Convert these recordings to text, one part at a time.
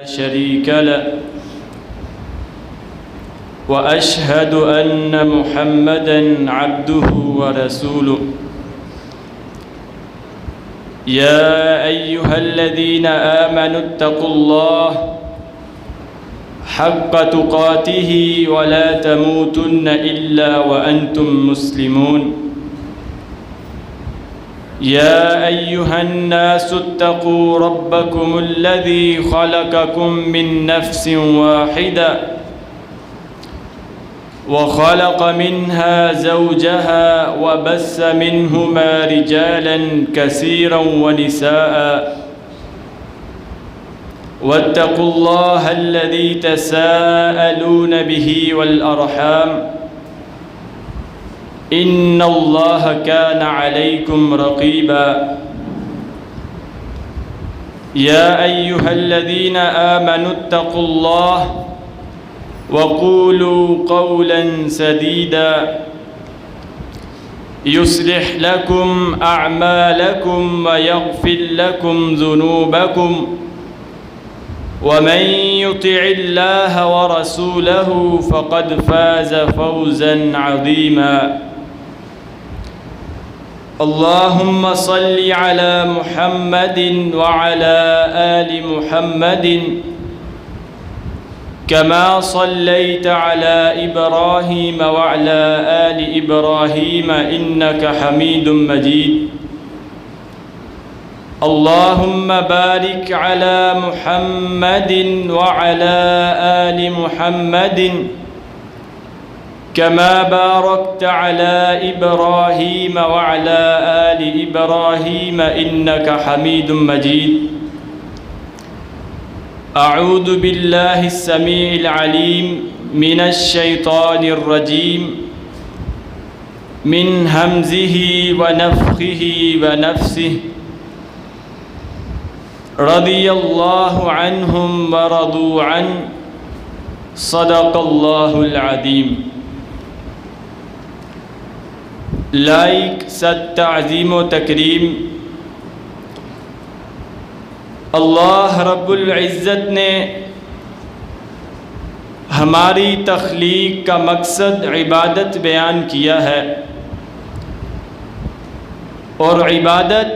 شريك له وأشهد أن محمدًا عبده ورسوله يا أيها الذين آمنوا اتقوا الله حق تقاته ولا تموتن إلا وأنتم مسلمون يا أيها الناس اتقوا ربكم الذي خلقكم من نفس واحدة وخلق منها زوجها وبث منهما رجالا كثيرا ونساء واتقوا الله الذي تساءلون به والأرحام إن الله كان عليكم رقيبا يا أيها الذين آمنوا اتقوا الله وقولوا قولا سديدا يصلح لكم أعمالكم ويغفر لكم ذنوبكم ومن يطع الله ورسوله فقد فاز فوزا عظيما اللهم صل على محمد وعلى آل محمد كما صليت على إبراهيم وعلى آل إبراهيم إنك حميد مجيد اللهم بارك على محمد وعلى آل محمد كما باركت على إبراهيم وعلى آل إبراهيم إنك حميد مجيد أعوذ بالله السميع العليم من الشيطان الرجيم من همزه ونفخه ونفسه رضي الله عنهم ورضوا عنه صدق الله العظيم لائق صد تعظیم و تکریم اللہ رب العزت نے ہماری تخلیق کا مقصد عبادت بیان کیا ہے اور عبادت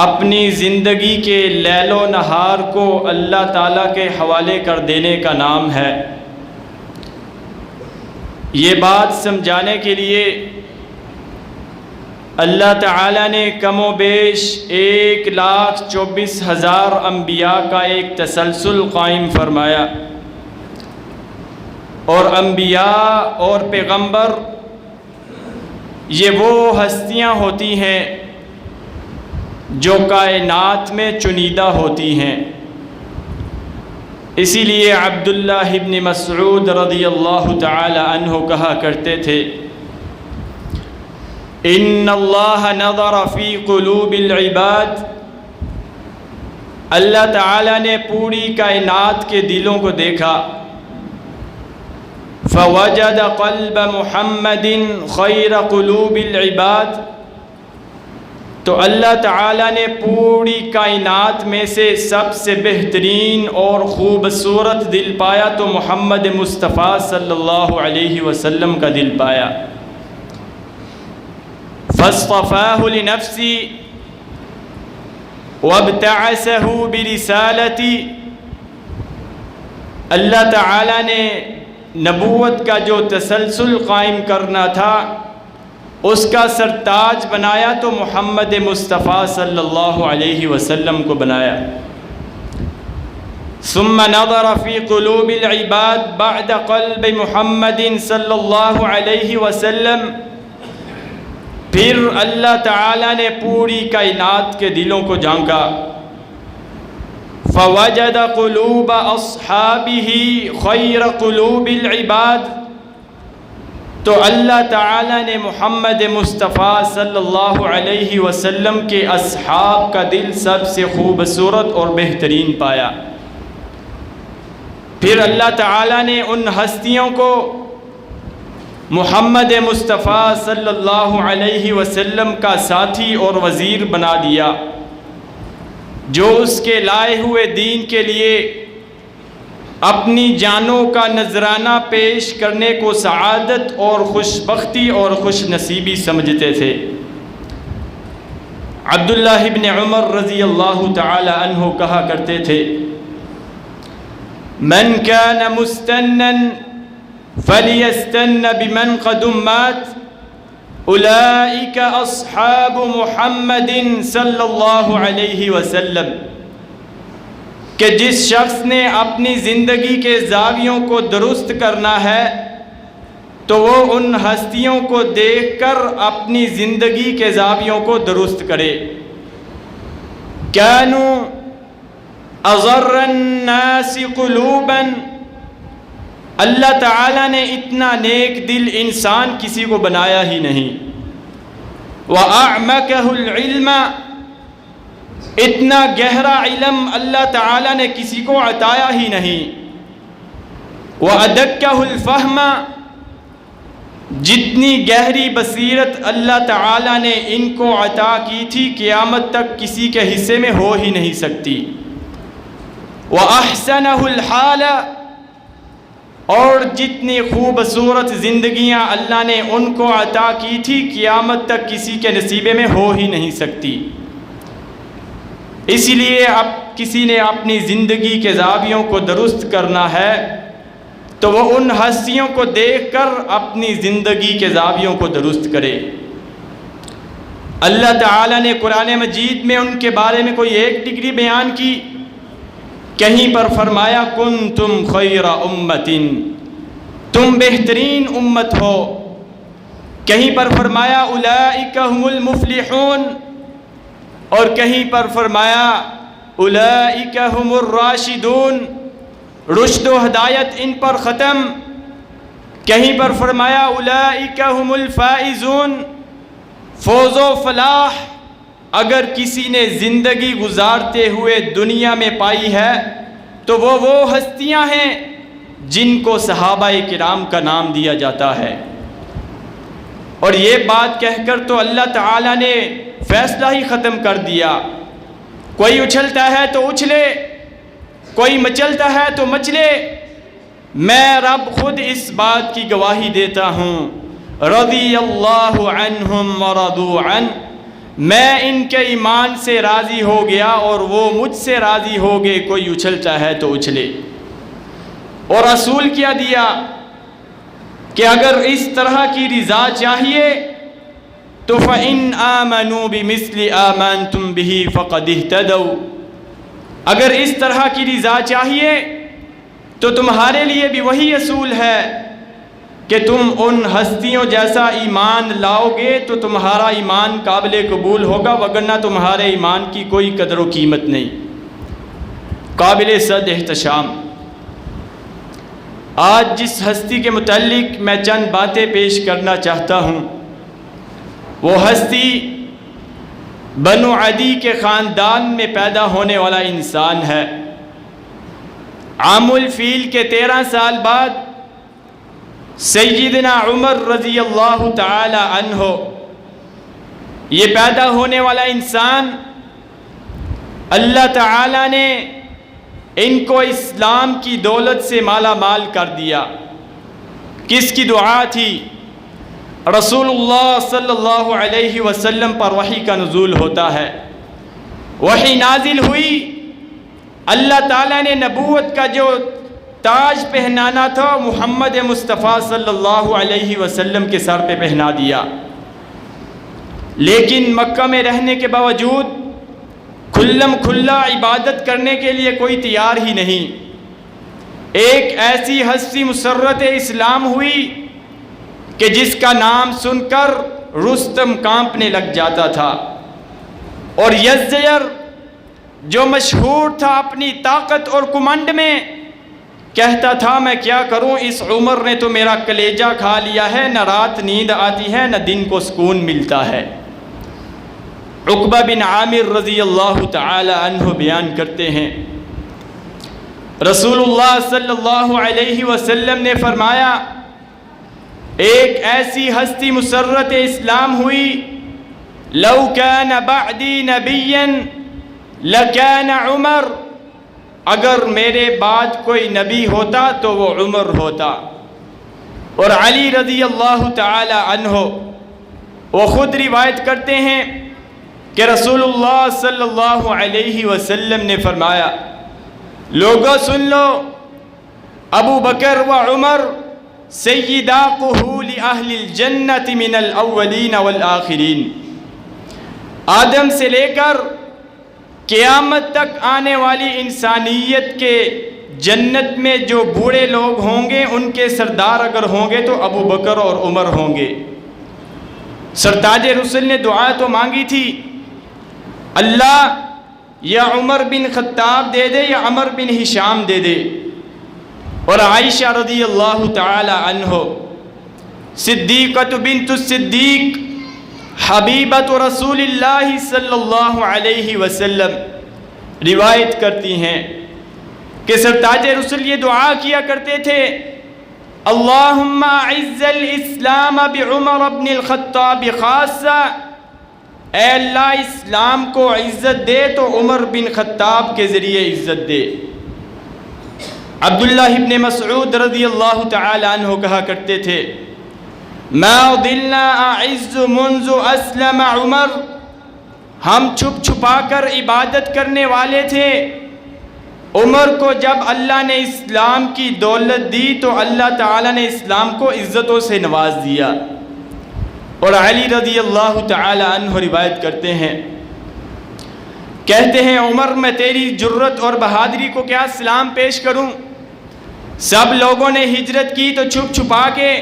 اپنی زندگی کے لیل و نہار کو اللہ تعالیٰ کے حوالے کر دینے کا نام ہے۔ یہ بات سمجھانے کے لیے اللہ تعالیٰ نے کم و بیش 1,24,000 انبیاء کا ایک تسلسل قائم فرمایا، اور انبیاء اور پیغمبر یہ وہ ہستیاں ہوتی ہیں جو کائنات میں چنیدہ ہوتی ہیں۔ اسی لیے عبداللہ ابن مسعود رضی اللہ تعالی عنہ کہا کرتے تھے ان اللہ نظر فی قلوب العباد، اللہ تعالی نے پوری کائنات کے دلوں کو دیکھا، فوجد قلب محمد خیر قلوب العباد، تو اللہ تعالیٰ نے پوری کائنات میں سے سب سے بہترین اور خوبصورت دل پایا تو محمد مصطفیٰ صلی اللہ علیہ وسلم کا دل پایا۔ فاصطفاہ لنفسی وابتعثہ برسالتی، اللہ تعالیٰ نے نبوت کا جو تسلسل قائم کرنا تھا اس کا سرتاج بنایا تو محمد مصطفیٰ صلی اللہ علیہ وسلم کو بنایا۔ ثم نظر فی قلوب العباد بعد قلب محمد صلی اللہ علیہ وسلم، پھر اللہ تعالیٰ نے پوری کائنات کے دلوں کو جھانکا، فوجد قلوب اصحابہ خیر قلوب العباد، تو اللہ تعالیٰ نے محمد مصطفیٰ صلی اللہ علیہ وسلم کے اصحاب کا دل سب سے خوبصورت اور بہترین پایا۔ پھر اللہ تعالیٰ نے ان ہستیوں کو محمد مصطفیٰ صلی اللہ علیہ وسلم کا ساتھی اور وزیر بنا دیا، جو اس کے لائے ہوئے دین کے لیے اپنی جانوں کا نذرانہ پیش کرنے کو سعادت اور خوش بختی اور خوش نصیبی سمجھتے تھے۔ عبداللہ ابن عمر رضی اللہ تعالی عنہ کہا کرتے تھے، من کان مستنا فلیستن بمن قد مات اولئک اصحاب محمد صلی اللہ علیہ وسلم، کہ جس شخص نے اپنی زندگی کے زاویوں کو درست کرنا ہے تو وہ ان ہستیوں کو دیکھ کر اپنی زندگی کے زاویوں کو درست کرے۔ کانوا اضر الناس قلوبا، اللہ تعالیٰ نے اتنا نیک دل انسان کسی کو بنایا ہی نہیں۔ وَأَعْمَكَهُ الْعِلْمَ، اتنا گہرا علم اللہ تعالیٰ نے کسی کو عطایا ہی نہیں۔ وَأَدَكَّهُ الْفَهْمَ، جتنی گہری بصیرت اللہ تعالیٰ نے ان کو عطا کی تھی قیامت تک کسی کے حصے میں ہو ہی نہیں سکتی۔ وَأَحْسَنَهُ الْحَالَ، اور جتنی خوبصورت زندگیاں اللہ نے ان کو عطا کی تھی قیامت تک کسی کے نصیبے میں ہو ہی نہیں سکتی۔ اسی لیے اب کسی نے اپنی زندگی کے زاویوں کو درست کرنا ہے تو وہ ان ہستیوں کو دیکھ کر اپنی زندگی کے زاویوں کو درست کرے۔ اللہ تعالیٰ نے قرآن مجید میں ان کے بارے میں کوئی ایک ڈگری بیان کی، کہیں پر فرمایا کنتم خیر امت، تم بہترین امت ہو، کہیں پر فرمایا اولئک هم المفلحون، اور کہیں پر فرمایا اولئک هم الراشدون، رشد و ہدایت ان پر ختم، کہیں پر فرمایا اولئک هم الفائزون، فوز و فلاح اگر کسی نے زندگی گزارتے ہوئے دنیا میں پائی ہے تو وہ ہستیاں ہیں جن کو صحابہ کرام کا نام دیا جاتا ہے۔ اور یہ بات کہہ کر تو اللہ تعالیٰ نے فیصلہ ہی ختم کر دیا۔ کوئی اچھلتا ہے تو اچھلے، کوئی مچلتا ہے تو مچلے، میں رب خود اس بات کی گواہی دیتا ہوں، رضی اللہ عنہم ورضوا عنہ، میں ان کے ایمان سے راضی ہو گیا اور وہ مجھ سے راضی ہو گئے، کوئی اچھلتا ہے تو اچھلے۔ اور رسول کیا دیا کہ اگر اس طرح کی رضا چاہیے تو فَإِنْ آمَنُوا بِمِثْلِ آمَنْتُمْ بِهِ فَقَدِ اهْتَدَوْا، اگر اس طرح کی رضا چاہیے تو تمہارے لیے بھی وہی اصول ہے کہ تم ان ہستیوں جیسا ایمان لاؤ گے تو تمہارا ایمان قابل قبول ہوگا، وگرنہ تمہارے ایمان کی کوئی قدر و قیمت نہیں۔ قابل صد احتشام، آج جس ہستی کے متعلق میں چند باتیں پیش کرنا چاہتا ہوں وہ ہستی بنو عدی کے خاندان میں پیدا ہونے والا انسان ہے۔ عام الفیل کے 13 سال بعد سیدنا عمر رضی اللہ تعالی عنہ یہ پیدا ہونے والا انسان، اللہ تعالی نے ان کو اسلام کی دولت سے مالا مال کر دیا۔ کس کی دعا تھی؟ رسول اللہ صلی اللہ علیہ وسلم پر وحی کا نزول ہوتا ہے، وحی نازل ہوئی، اللہ تعالیٰ نے نبوت کا جو تاج پہنانا تھا محمد مصطفیٰ صلی اللہ علیہ وسلم کے سر پہ پہنا دیا، لیکن مکہ میں رہنے کے باوجود کھلم کھلا عبادت کرنے کے لیے کوئی تیار ہی نہیں۔ ایک ایسی ہستی مسرت اسلام ہوئی کہ جس کا نام سن کر رستم کانپنے لگ جاتا تھا، اور یزدجر جو مشہور تھا اپنی طاقت اور کمانڈ میں کہتا تھا میں کیا کروں، اس عمر نے تو میرا کلیجہ کھا لیا ہے، نہ رات نیند آتی ہے نہ دن کو سکون ملتا ہے۔ عقبہ بن عامر رضی اللہ تعالی عنہ بیان کرتے ہیں رسول اللہ صلی اللہ علیہ وسلم نے فرمایا ایک ایسی ہستی مسرت اسلام ہوئی، لو کان بعدی نبیا لکان عمر، اگر میرے بعد کوئی نبی ہوتا تو وہ عمر ہوتا۔ اور علی رضی اللہ تعالی عنہ وہ خود روایت کرتے ہیں کہ رسول اللہ صلی اللہ علیہ وسلم نے فرمایا، لوگوں سن لو، ابو بکر و عمر سیدا قہول اہل الجنت من الاولین والآخرین، آدم سے لے کر قیامت تک آنے والی انسانیت کے جنت میں جو بوڑھے لوگ ہوں گے ان کے سردار اگر ہوں گے تو ابو بکر اور عمر ہوں گے۔ سرتاج رسل نے دعا تو مانگی تھی، اللہ یا عمر بن خطاب دے دے یا عمر بن ہشام دے دے۔ اور عائشہ رضی اللہ تعالی عنہ صدیقۃ بنت الصدیق حبیبۃ رسول اللہ صلی اللہ علیہ وسلم روایت کرتی ہیں کہ سرتاج رسل یہ دعا کیا کرتے تھے، اللہم اعز الاسلام بعمر بن الخطاب خاصہ، اے اللہ اسلام کو عزت دے تو عمر بن خطاب کے ذریعے عزت دے۔ عبداللہ ابن مسعود رضی اللہ تعالی عنہ کہا کرتے تھے، ما ضلنا اعز منذ اسلم عمر، ہم چھپ چھپا کر عبادت کرنے والے تھے، عمر کو جب اللہ نے اسلام کی دولت دی تو اللہ تعالیٰ نے اسلام کو عزتوں سے نواز دیا۔ اور علی رضی اللہ تعالی عنہ روایت کرتے ہیں، کہتے ہیں عمر میں تیری جرت اور بہادری کو کیا سلام پیش کروں، سب لوگوں نے ہجرت کی تو چھپ چھپا کے،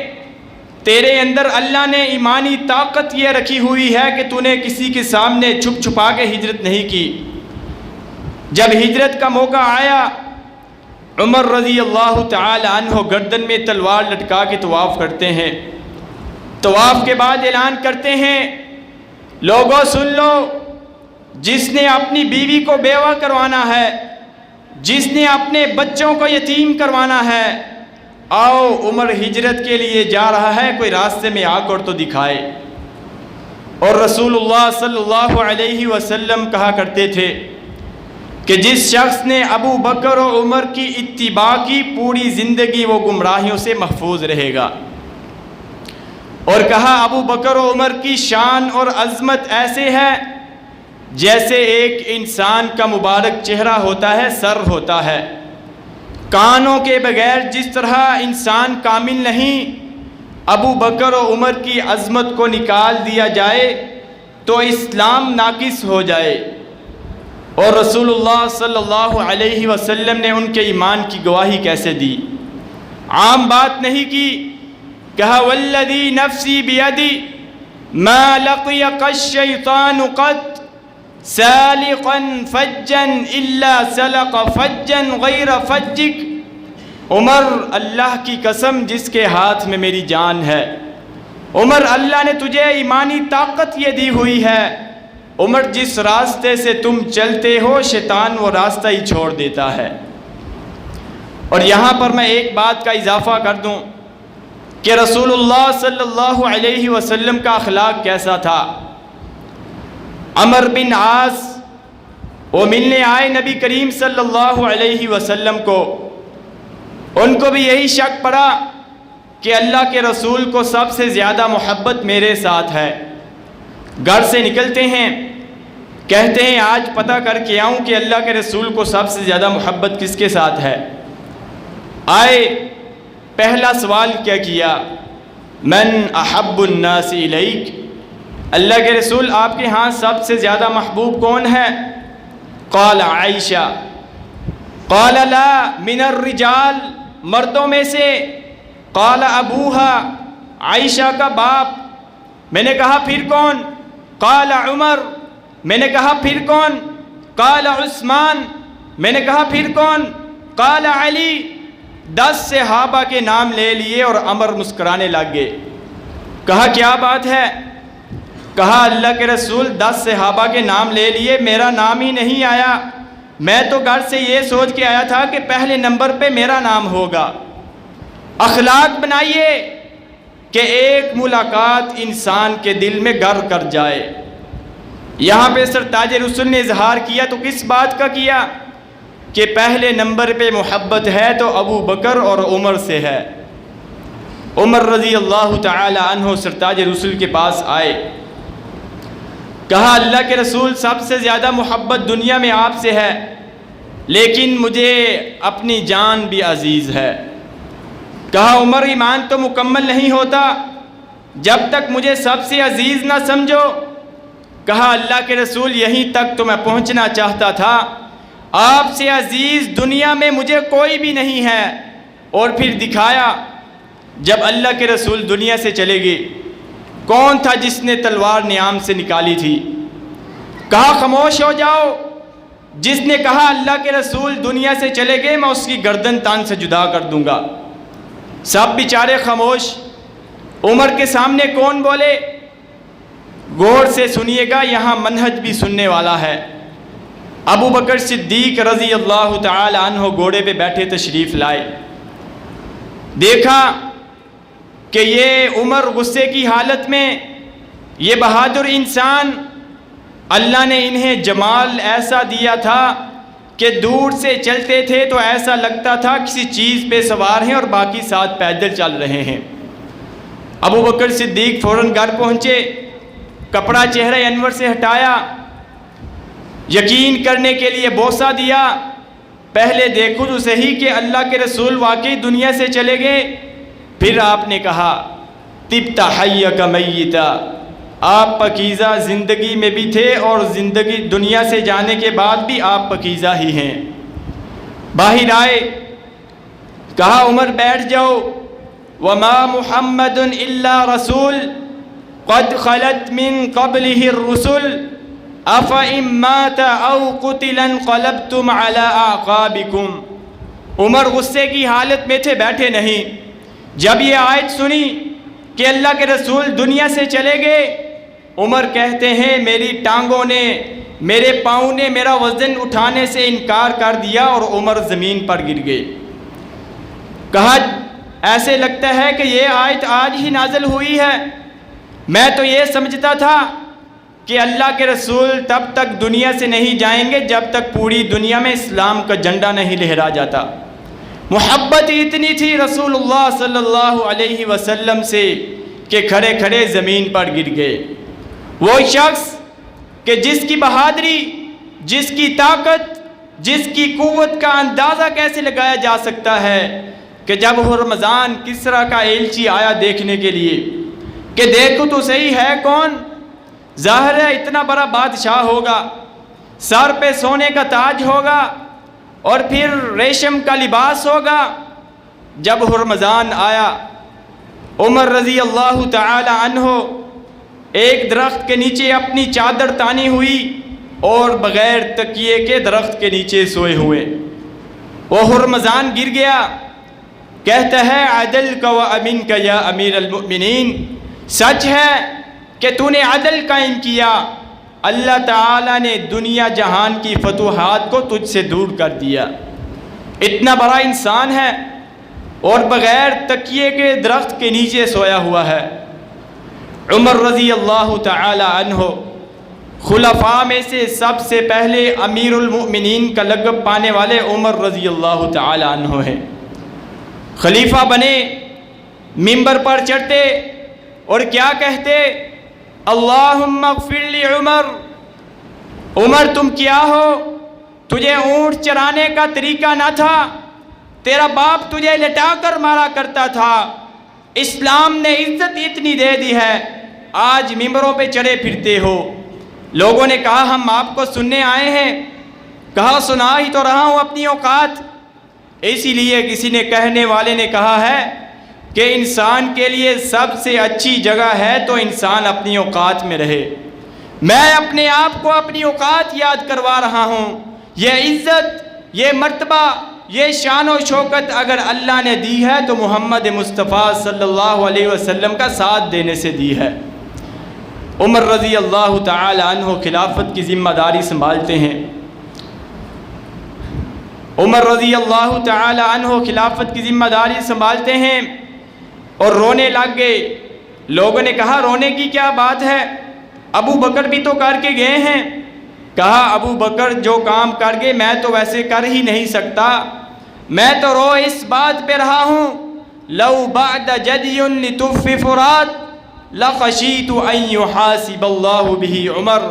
تیرے اندر اللہ نے ایمانی طاقت یہ رکھی ہوئی ہے کہ تو نے کسی کے سامنے چھپ چھپا کے ہجرت نہیں کی۔ جب ہجرت کا موقع آیا، عمر رضی اللہ تعالی عنہ گردن میں تلوار لٹکا کے طواف کرتے ہیں، طواف کے بعد اعلان کرتے ہیں، لوگوں سن لو، جس نے اپنی بیوی کو بیوہ کروانا ہے، جس نے اپنے بچوں کو یتیم کروانا ہے، آؤ عمر ہجرت کے لیے جا رہا ہے، کوئی راستے میں آ کر تو دکھائے۔ اور رسول اللہ صلی اللہ علیہ وسلم کہا کرتے تھے کہ جس شخص نے ابو بکر و عمر کی اتباع کی پوری زندگی وہ گمراہیوں سے محفوظ رہے گا۔ اور کہا ابو بکر و عمر کی شان اور عظمت ایسے ہے جیسے ایک انسان کا مبارک چہرہ ہوتا ہے، سر ہوتا ہے، کانوں کے بغیر جس طرح انسان کامل نہیں، ابو بکر و عمر کی عظمت کو نکال دیا جائے تو اسلام ناقص ہو جائے۔ اور رسول اللہ صلی اللہ علیہ وسلم نے ان کے ایمان کی گواہی کیسے دی، عام بات نہیں کی، کہا والذی نفسی بیدی ما لقیک الشیطان قط سالقا فجا الا سلق فجا غیر فجک، عمر اللہ کی قسم جس کے ہاتھ میں میری جان ہے، عمر اللہ نے تجھے ایمانی طاقت یہ دی ہوئی ہے، عمر جس راستے سے تم چلتے ہو شیطان وہ راستہ ہی چھوڑ دیتا ہے۔ اور یہاں پر میں ایک بات کا اضافہ کر دوں کہ رسول اللہ صلی اللہ علیہ وسلم کا اخلاق کیسا تھا۔ عمر بن عاص وہ ملنے آئے نبی کریم صلی اللہ علیہ وسلم کو، ان کو بھی یہی شک پڑا کہ اللہ کے رسول کو سب سے زیادہ محبت میرے ساتھ ہے۔ گھر سے نکلتے ہیں، کہتے ہیں آج پتہ کر کے آؤں کہ اللہ کے رسول کو سب سے زیادہ محبت کس کے ساتھ ہے۔ آئے، پہلا سوال کیا کیا، من احب الناس الیک، اللہ کے رسول آپ کے ہاں سب سے زیادہ محبوب کون ہے؟ قال عائشہ، قال لا من الرجال، مردوں میں سے، قال ابوہا، عائشہ کا باپ، میں نے کہا پھر کون؟ قال عمر، میں نے کہا پھر کون؟ قال عثمان، میں نے کہا پھر کون؟ قال علی۔ 10 صحابہ کے نام لے لیے اور عمر مسکرانے لگ گئے۔ کہا کیا بات ہے؟ کہا اللہ کے رسول 10 صحابہ کے نام لے لیے، میرا نام ہی نہیں آیا، میں تو گھر سے یہ سوچ کے آیا تھا کہ پہلے نمبر پہ میرا نام ہوگا۔ اخلاق بنائیے کہ ایک ملاقات انسان کے دل میں گر کر جائے۔ یہاں پہ سرتاج رسول نے اظہار کیا تو کس بات کا کیا کہ پہلے نمبر پہ محبت ہے تو ابو بکر اور عمر سے ہے۔ عمر رضی اللہ تعالی عنہ سرتاج رسول کے پاس آئے، کہا اللہ کے رسول سب سے زیادہ محبت دنیا میں آپ سے ہے، لیکن مجھے اپنی جان بھی عزیز ہے۔ کہا عمر ایمان تو مکمل نہیں ہوتا جب تک مجھے سب سے عزیز نہ سمجھو۔ کہا اللہ کے رسول یہیں تک تو میں پہنچنا چاہتا تھا، آپ سے عزیز دنیا میں مجھے کوئی بھی نہیں ہے۔ اور پھر دکھایا جب اللہ کے رسول دنیا سے چلے گئے، کون تھا جس نے تلوار نیام سے نکالی تھی؟ کہا خاموش ہو جاؤ، جس نے کہا اللہ کے رسول دنیا سے چلے گئے میں اس کی گردن تان سے جدا کر دوں گا۔ سب بیچارے خاموش۔ عمر کے سامنے کون بولے؟ غور سے سنیے گا، یہاں منہج بھی سننے والا ہے۔ ابو بکر صدیق رضی اللہ تعالی عنہ گھوڑے پہ بیٹھے تشریف لائے، دیکھا کہ یہ عمر غصے کی حالت میں، یہ بہادر انسان، اللہ نے انہیں جمال ایسا دیا تھا کہ دور سے چلتے تھے تو ایسا لگتا تھا کسی چیز پہ سوار ہیں اور باقی ساتھ پیدل چل رہے ہیں۔ ابو بکر صدیق فوراً گھر پہنچے، کپڑا چہرہ انور سے ہٹایا، یقین کرنے کے لیے بوسہ دیا، پہلے دیکھو تو صحیح کہ اللہ کے رسول واقعی دنیا سے چلے گئے۔ پھر آپ نے کہا طبت حیک میتا، آپ پاکیزہ زندگی میں بھی تھے اور زندگی دنیا سے جانے کے بعد بھی آپ پاکیزہ ہی ہیں۔ باہر آئے، کہا عمر بیٹھ جاؤ، وما محمد الا رسول قد خلت من قبله الرسل افإن مات او قتل انقلبتم على اعقابكم۔ عمر غصے کی حالت میں تھے، بیٹھے نہیں۔ جب یہ آیت سنی کہ اللہ کے رسول دنیا سے چلے گئے، عمر کہتے ہیں میری ٹانگوں نے، میرے پاؤں نے میرا وزن اٹھانے سے انکار کر دیا اور عمر زمین پر گر گئے۔ کہا ایسے لگتا ہے کہ یہ آیت آج ہی نازل ہوئی ہے، میں تو یہ سمجھتا تھا کہ اللہ کے رسول تب تک دنیا سے نہیں جائیں گے جب تک پوری دنیا میں اسلام کا جھنڈا نہیں لہرا جاتا۔ محبت اتنی تھی رسول اللہ صلی اللہ علیہ وسلم سے کہ کھڑے کھڑے زمین پر گر گئے۔ وہ شخص کہ جس کی بہادری، جس کی طاقت، جس کی قوت کا اندازہ کیسے لگایا جا سکتا ہے کہ جب ہرمزان کسریٰ کا ایلچی آیا دیکھنے کے لیے کہ دیکھو تو صحیح ہے کون، ظاہر ہے اتنا بڑا بادشاہ ہوگا، سر پہ سونے کا تاج ہوگا اور پھر ریشم کا لباس ہوگا۔ جب ہرمزان آیا، عمر رضی اللہ تعالی عنہ ایک درخت کے نیچے اپنی چادر تانی ہوئی اور بغیر تکیے کے درخت کے نیچے سوئے ہوئے۔ وہ ہرمزان گر گیا، کہتا ہے عدل کا و امین کا یا امیر المؤمنین، سچ ہے کہ تو نے عدل قائم کیا، اللہ تعالیٰ نے دنیا جہان کی فتوحات کو تجھ سے دور کر دیا۔ اتنا بڑا انسان ہے اور بغیر تکیے کے درخت کے نیچے سویا ہوا ہے۔ عمر رضی اللہ تعالی عنہ خلفاء میں سے سب سے پہلے امیر المؤمنین کا لقب پانے والے عمر رضی اللہ تعالی عنہ ہیں۔ خلیفہ بنے، منبر پر چڑھتے اور کیا کہتے؟ اللہم اغفر لی عمر، عمر تم کیا ہو؟ تجھے اونٹ چرانے کا طریقہ نہ تھا، تیرا باپ تجھے لٹا کر مارا کرتا تھا، اسلام نے عزت اتنی دے دی ہے، آج ممبروں پہ چڑھے پھرتے ہو۔ لوگوں نے کہا ہم آپ کو سننے آئے ہیں، کہا سنا ہی تو رہا ہوں اپنی اوقات۔ اسی لیے کسی نے کہنے والے نے کہا ہے کہ انسان کے لیے سب سے اچھی جگہ ہے تو انسان اپنی اوقات میں رہے۔ میں اپنے آپ کو اپنی اوقات یاد کروا رہا ہوں۔ یہ عزت، یہ مرتبہ، یہ شان و شوکت اگر اللہ نے دی ہے تو محمد مصطفیٰ صلی اللہ علیہ وسلم کا ساتھ دینے سے دی ہے۔ عمر رضی اللہ تعالی عنہ خلافت کی ذمہ داری سنبھالتے ہیں۔ عمر رضی اللہ تعالی عنہ خلافت کی ذمہ داری سنبھالتے ہیں اور رونے لگ گئے۔ لوگوں نے کہا رونے کی کیا بات ہے؟ ابو بکر بھی تو کر کے گئے ہیں۔ کہا ابو بکر جو کام کر گئے میں تو ویسے کر ہی نہیں سکتا، میں تو رو اس بات پہ رہا ہوں لو بعد جدی لتف فرات لخشیت ان یحاسب اللہ به عمر۔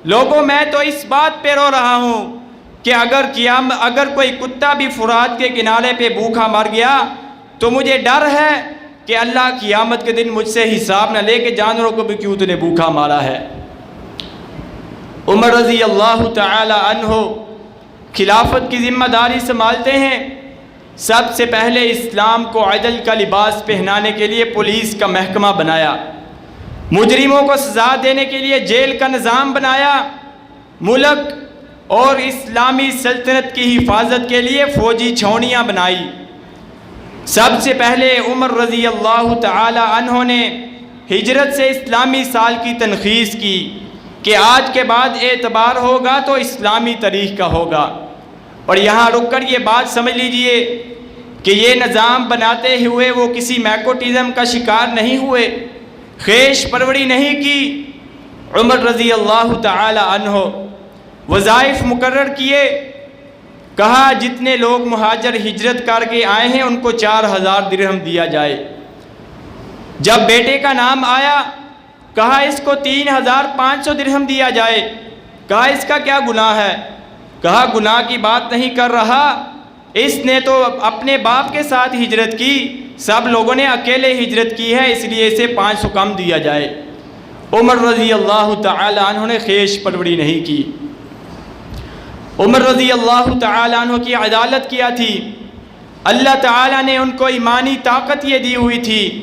لوگوں میں تو اس بات پہ رو رہا ہوں کہ اگر کوئی کتا بھی فرات کے کنارے پہ بھوکا مر گیا تو مجھے ڈر ہے کہ اللہ قیامت کے دن مجھ سے حساب نہ لے کہ جانوروں کو بھی کیوں تو نے بھوکا مارا ہے۔ عمر رضی اللہ تعالی عنہ خلافت کی ذمہ داری سنبھالتے ہیں۔ سب سے پہلے اسلام کو عدل کا لباس پہنانے کے لیے پولیس کا محکمہ بنایا، مجرموں کو سزا دینے کے لیے جیل کا نظام بنایا، ملک اور اسلامی سلطنت کی حفاظت کے لیے فوجی چھاؤنیاں بنائی۔ سب سے پہلے عمر رضی اللہ تعالی عنہ نے ہجرت سے اسلامی سال کی تنخیص کی کہ آج کے بعد اعتبار ہوگا تو اسلامی تاریخ کا ہوگا۔ اور یہاں رک کر یہ بات سمجھ لیجئے کہ یہ نظام بناتے ہوئے وہ کسی میکوٹزم کا شکار نہیں ہوئے، خیش پروری نہیں کی۔ عمر رضی اللہ تعالی عنہ وظائف مقرر کیے، کہا جتنے لوگ مہاجر ہجرت کر کے آئے ہیں ان کو 4000 درہم دیا جائے۔ جب بیٹے کا نام آیا کہا اس کو 3500 درہم دیا جائے۔ کہا اس کا کیا گناہ ہے؟ کہا گناہ کی بات نہیں کر رہا، اس نے تو اپنے باپ کے ساتھ ہجرت کی، سب لوگوں نے اکیلے ہجرت کی ہے اس لیے اسے 500 کم دیا جائے۔ عمر رضی اللہ تعالی عنہ نے خیش پروری نہیں کی۔ عمر رضی اللہ تعالی عنہ کی عدالت کیا تھی؟ اللہ تعالیٰ نے ان کو ایمانی طاقت یہ دی ہوئی تھی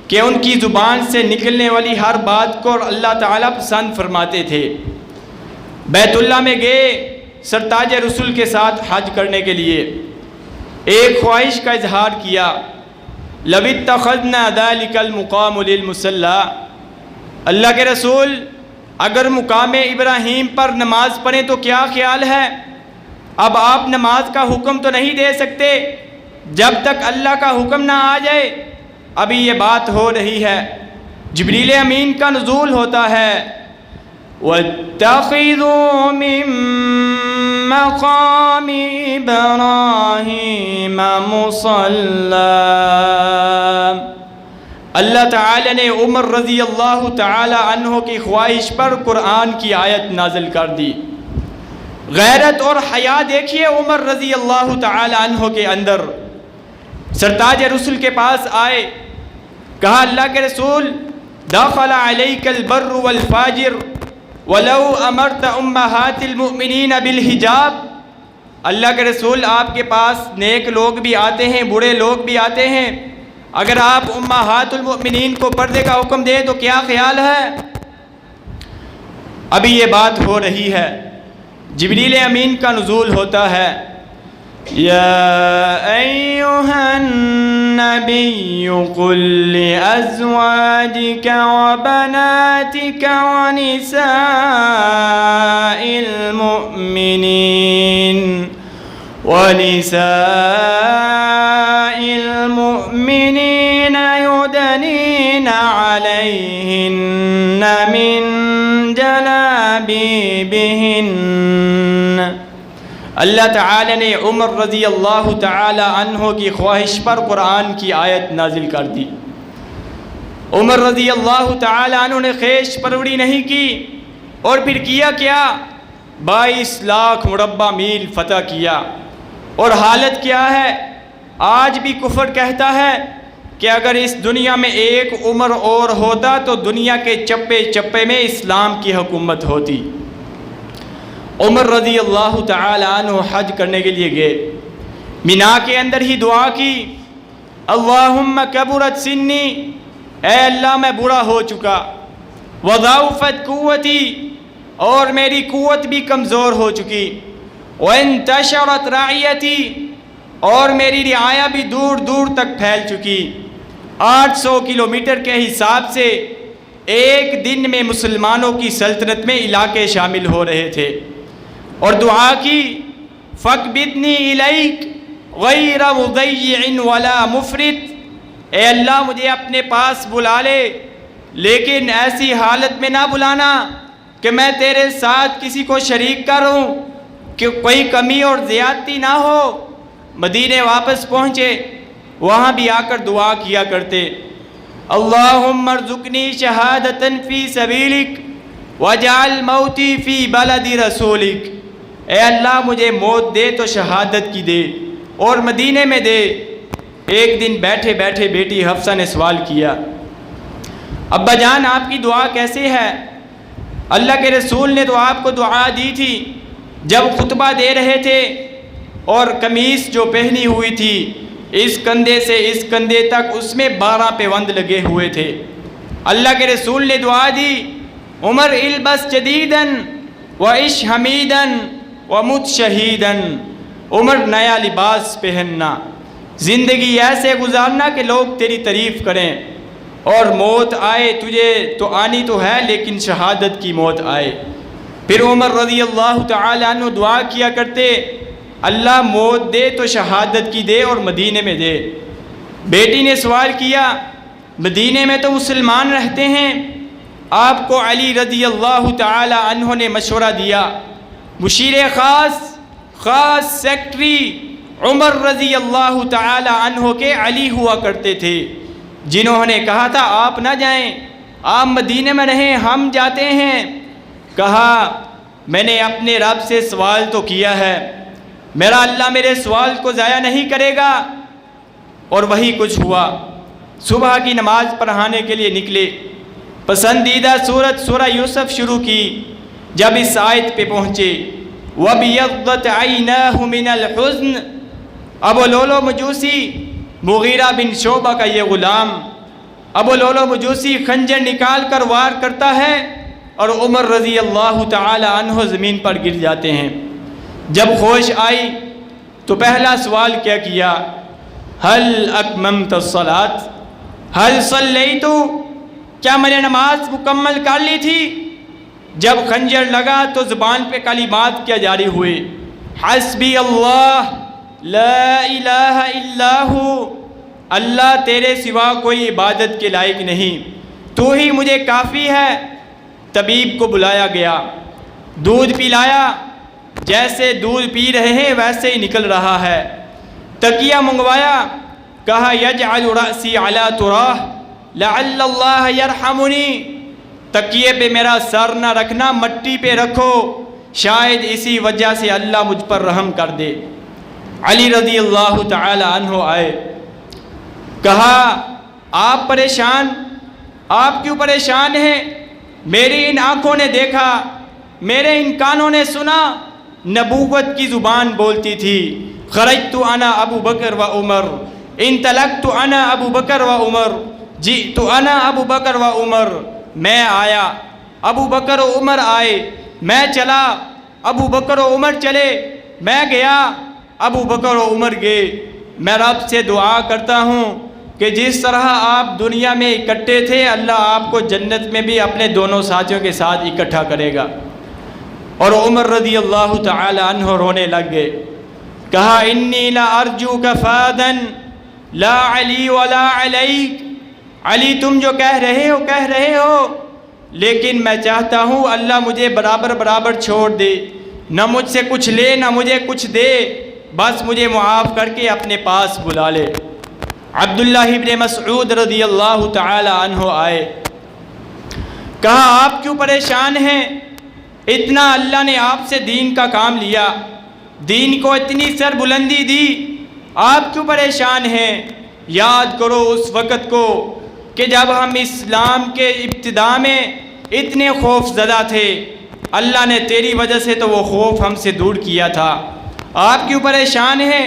کہ ان کی زبان سے نکلنے والی ہر بات کو اللہ تعالیٰ پسند فرماتے تھے۔ بیت اللہ میں گئے سرتاج رسول کے ساتھ حج کرنے کے لیے، ایک خواہش کا اظہار کیا، لَوِ اتَّخَذْنَا ذَلِكَ الْمُقَامُ لِلْمُصَلَّى، اللہ کے رسول اگر مقام ابراہیم پر نماز پڑھیں تو کیا خیال ہے؟ اب آپ نماز کا حکم تو نہیں دے سکتے جب تک اللہ کا حکم نہ آ جائے۔ ابھی یہ بات ہو رہی ہے، جبریل امین کا نزول ہوتا ہے، وَاتَّخِذُوا مِن مَّقَامِ إِبْرَاهِيمَ مُصَلًّى۔ اللہ تعالی نے عمر رضی اللہ تعالی عنہ کی خواہش پر قرآن کی آیت نازل کر دی۔ غیرت اور حیا دیکھیے عمر رضی اللہ تعالی عنہ کے اندر۔ سرتاج رسول کے پاس آئے، کہا اللہ کے رسول دخل علیک البر والفاجر ولو امرت امہات المؤمنین بالحجاب۔ اللہ کے رسول آپ کے پاس نیک لوگ بھی آتے ہیں، برے لوگ بھی آتے ہیں، اگر آپ امہات المؤمنین کو پردے کا حکم دیں تو کیا خیال ہے؟ ابھی یہ بات ہو رہی ہے، جبریل امین کا نزول ہوتا ہے، یا ایہا النبی قل لأزواجک وبناتک ونساء المؤمنین یدنین علیہن من جلابیبہن۔ اللہ تعالی نے عمر رضی اللہ تعالی عنہ کی خواہش پر قرآن کی آیت نازل کر دی۔ عمر رضی اللہ تعالی عنہ نے خیش پروری نہیں کی، اور پھر کیا کیا؟ 22 لاکھ مربع میل فتح کیا۔ اور حالت کیا ہے؟ آج بھی کفر کہتا ہے کہ اگر اس دنیا میں ایک عمر اور ہوتا تو دنیا کے چپے چپے میں اسلام کی حکومت ہوتی۔ عمر رضی اللہ تعالی عنہ حج کرنے کے لیے گئے، مینا کے اندر ہی دعا کی، اللہم کبرت سنی، اے اللہ میں بوڑھا ہو چکا، وضعفت قوتی، اور میری قوت بھی کمزور ہو چکی، وانتشرت رعیتی، اور میری رعایا بھی دور دور تک پھیل چکی۔ 800 کلومیٹر کے حساب سے ایک دن میں مسلمانوں کی سلطنت میں علاقے شامل ہو رہے تھے، اور دعا کی، فَقْبِضْنِي إِلَيْكَ غَيْرَ مُضَيِّعٍ وَلَا مُفْرِطٍ، اے اللہ مجھے اپنے پاس بلا لے، لیکن ایسی حالت میں نہ بلانا کہ میں تیرے ساتھ کسی کو شریک کروں، کہ کوئی کمی اور زیادتی نہ ہو۔ مدینے واپس پہنچے، وہاں بھی آ کر دعا کیا کرتے، اللہم ارزقنی شہادتاً فی سبیلک واجعل موتی فی بلد رسولک، اے اللہ مجھے موت دے تو شہادت کی دے اور مدینے میں دے۔ ایک دن بیٹھے بیٹھے بیٹی حفصہ نے سوال کیا، ابا جان آپ کی دعا کیسے ہے؟ اللہ کے رسول نے تو آپ کو دعا دی تھی جب خطبہ دے رہے تھے اور قمیص جو پہنی ہوئی تھی اس کندھے سے اس کندھے تک اس میں 12 پیوند لگے ہوئے تھے۔ اللہ کے رسول نے دعا دی، عمر البس جدیداً وعش حمیداً ومت شہیداً، عمر نیا لباس پہننا، زندگی ایسے گزارنا کہ لوگ تیری تعریف کریں، اور موت آئے تجھے تو آنی تو ہے لیکن شہادت کی موت آئے۔ پھر عمر رضی اللہ تعالی عنہ دعا کیا کرتے، اللہ موت دے تو شہادت کی دے اور مدینے میں دے۔ بیٹی نے سوال کیا، مدینے میں تو مسلمان رہتے ہیں، آپ کو علی رضی اللہ تعالی عنہ نے مشورہ دیا، مشیر خاص سیکٹری عمر رضی اللہ تعالی عنہ کے علی ہوا کرتے تھے، جنہوں نے کہا تھا آپ نہ جائیں، آپ مدینے میں رہیں، ہم جاتے ہیں۔ کہا میں نے اپنے رب سے سوال تو کیا ہے، میرا اللہ میرے سوال کو ضائع نہیں کرے گا۔ اور وہی کچھ ہوا، صبح کی نماز پڑھانے کے لیے نکلے، پسندیدہ سورہ یوسف شروع کی، جب اس آیت پہ پہنچے وَبِيَضَّتْ عَيْنَاهُ مِنَ الْحُزْنِ، ابو لولو مجوسی مغیرہ بن شعبہ کا یہ غلام، ابو لولو مجوسی خنجر نکال کر وار کرتا ہے اور عمر رضی اللہ تعالی عنہ زمین پر گر جاتے ہیں۔ جب ہوش آئی تو پہلا سوال کیا کیا، هل اتممت الصلاۃ، هل صلیت، کیا میں نے نماز مکمل کر لی تھی؟ جب خنجر لگا تو زبان پہ کلمات کیا جاری ہوئے، حسبی اللہ لا الہ الا ہو، اللہ تیرے سوا کوئی عبادت کے لائق نہیں، تو ہی مجھے کافی ہے۔ طبیب کو بلایا گیا، دودھ پلایا، جیسے دودھ پی رہے ہیں ویسے ہی نکل رہا ہے۔ تکیہ منگوایا، کہا یجعل رأسی علی تراہ لعل اللہ یرحمنی، تکیے پہ میرا سر نہ رکھنا، مٹی پہ رکھو، شاید اسی وجہ سے اللہ مجھ پر رحم کر دے۔ علی رضی اللہ تعالی عنہ آئے، کہا آپ پریشان، آپ کیوں پریشان ہیں؟ میری ان آنکھوں نے دیکھا، میرے ان کانوں نے سنا، نبوت کی زبان بولتی تھی، خرجت انا ابو بکر و عمر، انطلقت انا ابو بکر و عمر، جئت انا ابو بکر و عمر، میں آیا، ابو بکر و عمر آئے، میں چلا، ابو بکر و عمر چلے، میں گیا، ابو بکر و عمر گئے۔ میں رب سے دعا کرتا ہوں کہ جس طرح آپ دنیا میں اکٹھے تھے، اللہ آپ کو جنت میں بھی اپنے دونوں ساتھیوں کے ساتھ اکٹھا کرے گا۔ اور عمر رضی اللہ تعالی عنہ رونے لگ گئے، کہا انی لا ارجوک فادا لا علی ولا علیک، علی تم جو کہہ رہے ہو، لیکن میں چاہتا ہوں اللہ مجھے برابر برابر چھوڑ دے، نہ مجھ سے کچھ لے نہ مجھے کچھ دے، بس مجھے معاف کر کے اپنے پاس بلا لے۔ عبداللہ ابن مسعود رضی اللہ تعالی عنہ آئے، کہا آپ کیوں پریشان ہیں؟ اتنا اللہ نے آپ سے دین کا کام لیا، دین کو اتنی سر بلندی دی، آپ کیوں پریشان ہیں؟ یاد کرو اس وقت کو کہ جب ہم اسلام کے ابتدا میں اتنے خوف زدہ تھے، اللہ نے تیری وجہ سے تو وہ خوف ہم سے دور کیا تھا، آپ کیوں پریشان ہیں؟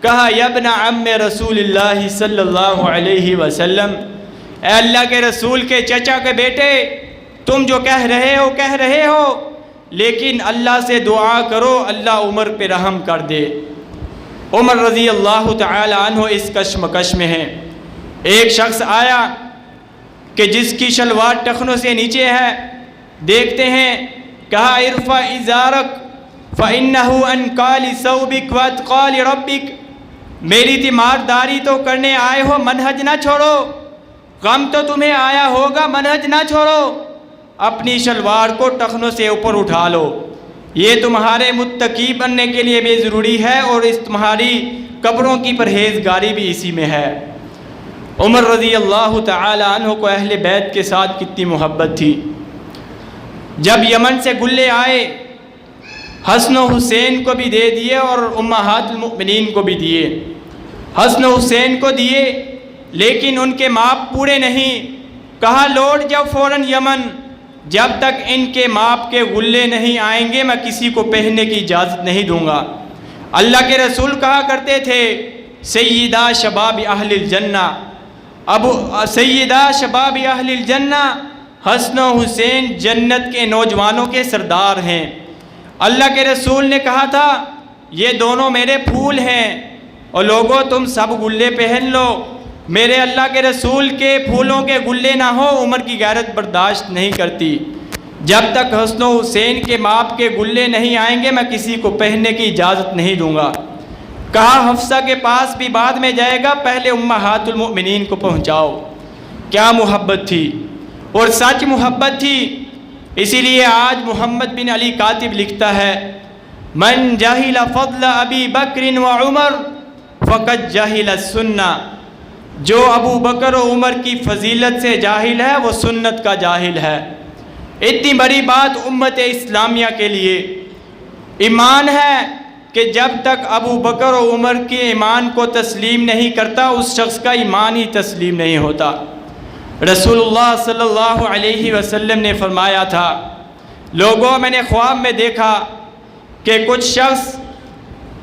کہا یا ابن عم رسول اللہ صلی اللہ علیہ وسلم، اے اللہ کے رسول کے چچا کے بیٹے، تم جو کہہ رہے ہو، لیکن اللہ سے دعا کرو اللہ عمر پہ رحم کر دے۔ عمر رضی اللہ تعالی عنہ اس کشمکش میں ہیں۔ ایک شخص آیا کہ جس کی شلوار ٹخنوں سے نیچے ہے، دیکھتے ہیں، کہا ارفع ازارک فإنہ ان قال ثوبک واتقال ربک، میری تیمارداری تو کرنے آئے ہو، منہج نہ چھوڑو، غم تو تمہیں آیا ہوگا، منہج نہ چھوڑو، اپنی شلوار کو ٹخنوں سے اوپر اٹھا لو، یہ تمہارے متقی بننے کے لیے بھی ضروری ہے، اور اس تمہاری قبروں کی پرہیزگاری بھی اسی میں ہے۔ عمر رضی اللہ تعالی عنہ کو اہل بیت کے ساتھ کتنی محبت تھی۔ جب یمن سے گلے آئے، حسن و حسین کو بھی دے دیے اور امہات المؤمنین کو بھی دیے۔ حسن و حسین کو دیے لیکن ان کے ماپ پورے نہیں، کہا لوٹ جب فوراً یمن، جب تک ان کے ماپ کے غلے نہیں آئیں گے میں کسی کو پہننے کی اجازت نہیں دوں گا۔ اللہ کے رسول کہا کرتے تھے سیدہ شباب اہل الجنہ، سیدہ شباب اہل الجنہ، حسن و حسین جنت کے نوجوانوں کے سردار ہیں۔ اللہ کے رسول نے کہا تھا یہ دونوں میرے پھول ہیں، اور لوگوں تم سب گلے پہن لو، میرے اللہ کے رسول کے پھولوں کے گلے نہ ہو عمر کی غیرت برداشت نہیں کرتی۔ جب تک حسن و حسین کے ماپ کے گلے نہیں آئیں گے میں کسی کو پہننے کی اجازت نہیں دوں گا۔ کہا حفصہ کے پاس بھی بعد میں جائے گا، پہلے امہات المؤمنین کو پہنچاؤ۔ کیا محبت تھی، اور سچ محبت تھی۔ اسی لیے آج محمد بن علی کاتب لکھتا ہے من جاہل فضل ابی بکر و عمر فقد جاہل السنہ، جو ابو بکر و عمر کی فضیلت سے جاہل ہے وہ سنت کا جاہل ہے۔ اتنی بڑی بات امت اسلامیہ کے لیے ایمان ہے کہ جب تک ابو بکر و عمر کے ایمان کو تسلیم نہیں کرتا اس شخص کا ایمان ہی تسلیم نہیں ہوتا۔ رسول اللہ صلی اللہ علیہ وسلم نے فرمایا تھا لوگوں میں نے خواب میں دیکھا کہ کچھ شخص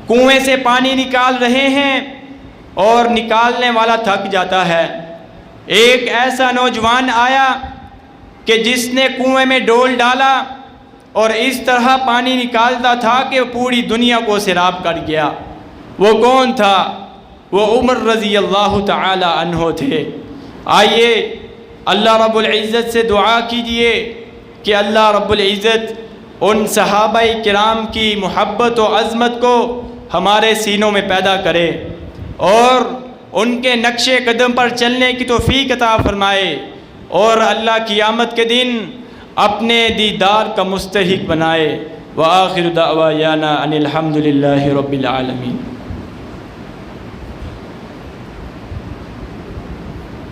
کنویں سے پانی نکال رہے ہیں اور نکالنے والا تھک جاتا ہے، ایک ایسا نوجوان آیا کہ جس نے کنویں میں ڈول ڈالا اور اس طرح پانی نکالتا تھا کہ پوری دنیا کو سیراب کر گیا۔ وہ کون تھا؟ وہ عمر رضی اللہ تعالی عنہ تھے۔ آئیے اللہ رب العزت سے دعا کیجئے کہ اللہ رب العزت ان صحابہ کرام کی محبت و عظمت کو ہمارے سینوں میں پیدا کرے اور ان کے نقش قدم پر چلنے کی توفیق عطا فرمائے، اور اللہ قیامت کے دن اپنے دیدار کا مستحق بنائے۔ وآخر دعوانا ان الحمد للہ رب العالمین۔